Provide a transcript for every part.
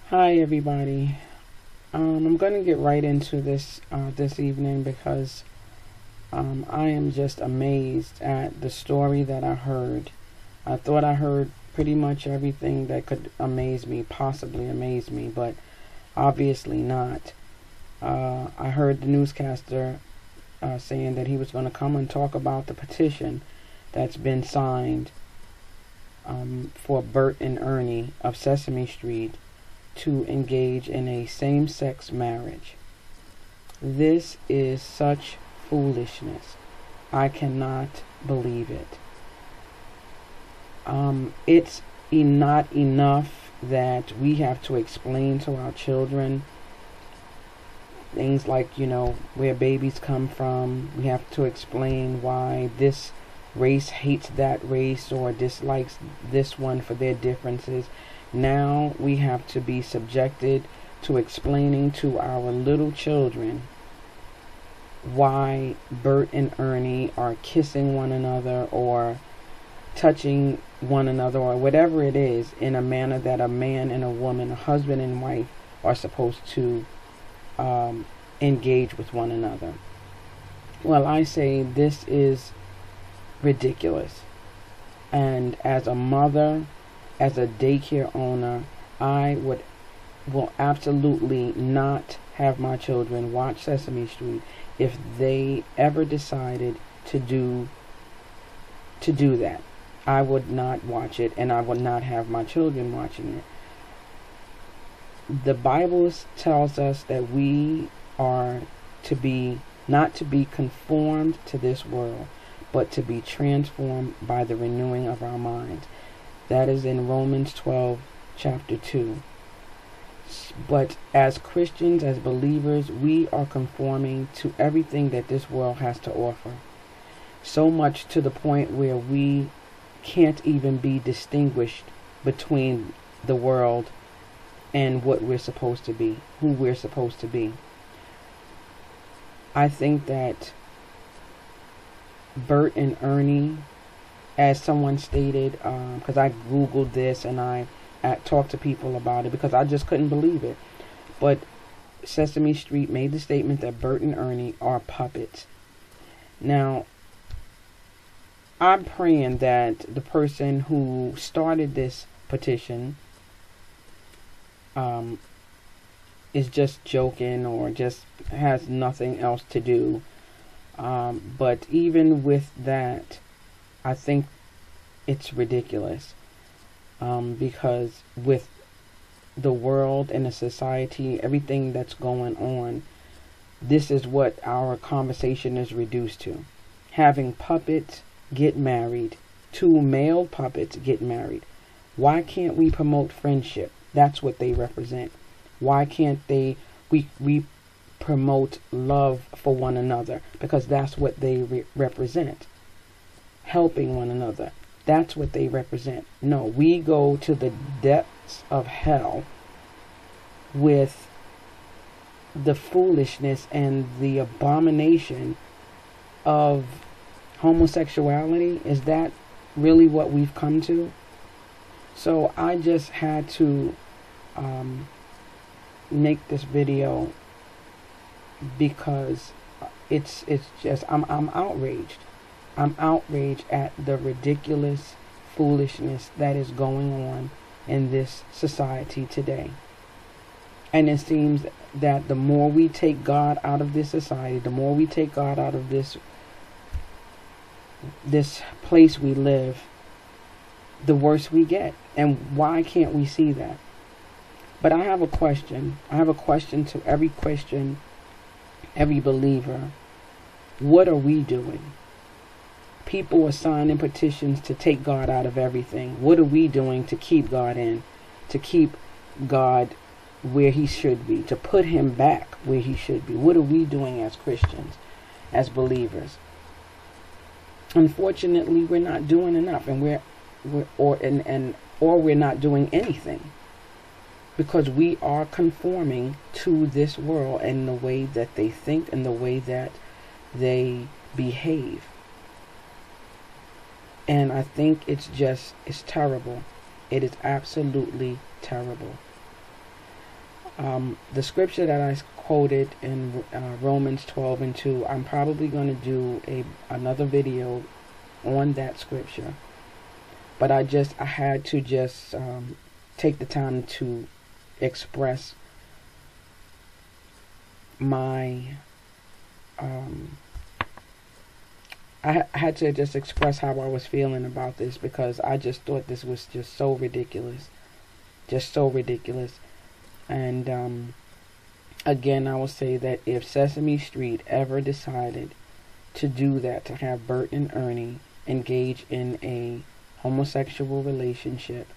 Hi everybody. I'm going to get right into this this evening because I am just amazed at the story that I heard. I thought I heard pretty much everything that could amaze me, possibly amaze me, but obviously not. I heard the newscaster saying that he was going to come and talk about the petition that's been signed for Bert and Ernie of Sesame Street to engage in a same-sex marriage. This is such foolishness. I cannot believe it. It's not enough that we have to explain to our children things like, where babies come from. We have to explain why this race hates that race or dislikes this one for their differences. Now we have to be subjected to explaining to our little children why Bert and Ernie are kissing one another or touching one another or whatever it is in a manner that a man and a woman, a husband and wife, are supposed to engage with one another. Well, I say this is ridiculous. And as a mother, as a daycare owner, I will absolutely not have my children watch Sesame Street if they ever decided to do that. I would not watch it, and I would not have my children watching it. The Bible tells us that we are not to be conformed to this world, but to be transformed by the renewing of our minds. That is in Romans 12, chapter 2. But as Christians, as believers, we are conforming to everything that this world has to offer. So much to the point where we can't even be distinguished between the world and what we're supposed to be, who we're supposed to be. I think that Bert and Ernie, as someone stated, because I Googled this and I talked to people about it because I just couldn't believe it. But Sesame Street made the statement that Bert and Ernie are puppets. Now, I'm praying that the person who started this petition is just joking or just has nothing else to do. But even with that, I think it's ridiculous, because with the world and the society, everything that's going on, this is what our conversation is reduced to. Having puppets get married, two male puppets get married. Why can't we promote friendship? That's what they represent. Why can't we promote love for one another? Because that's what they represent. Helping one another. That's what they represent. No, we go to the depths of hell with the foolishness and the abomination of homosexuality. Is that really what we've come to? So I just had to make this video because it's just I'm outraged. I'm outraged at the ridiculous foolishness that is going on in this society today. And it seems that the more we take God out of this society, the more we take God out of this place we live, the worse we get. And why can't we see that? But I have a question. I have a question to every Christian, every believer. What are we doing? People are signing petitions to take God out of everything. What are we doing to keep God in? To keep God where he should be? To put him back where he should be? What are we doing as Christians, as believers? Unfortunately, we're not doing enough, and we're not doing anything, because we are conforming to this world and the way that they think and the way that they behave. And I think it's terrible. It is absolutely terrible. The scripture that I quoted in Romans 12:2, I'm probably going to do another video on that scripture. But I had to just take the time to express my I had to just express how I was feeling about this, because I just thought this was just so ridiculous. Just so ridiculous. And again, I will say that if Sesame Street ever decided to do that, to have Bert and Ernie engage in a homosexual relationship,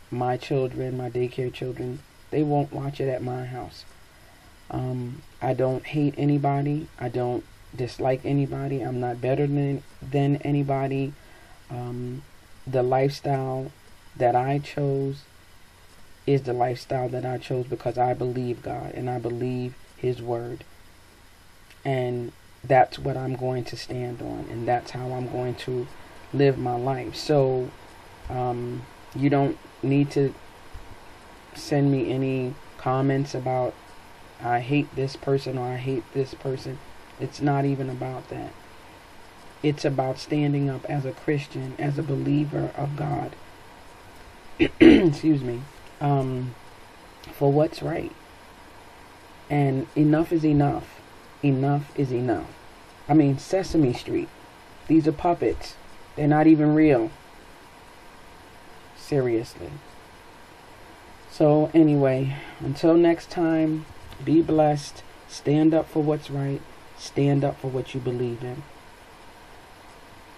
my children, my daycare children, they won't watch it at my house. I don't hate anybody. I don't dislike anybody. I'm not better than anybody. The lifestyle that I chose is the lifestyle that I chose because I believe God and I believe His word. And that's what I'm going to stand on, and that's how I'm going to live my life. So you don't need to send me any comments about I hate this person or I hate this person. It's not even about that. It's about standing up as a Christian, as a believer of God. Excuse me. For what's right. And enough is enough. Enough is enough. I mean, Sesame Street. These are puppets. They're not even real. Seriously. So anyway, until next time, be blessed. Stand up for what's right. Stand up for what you believe in.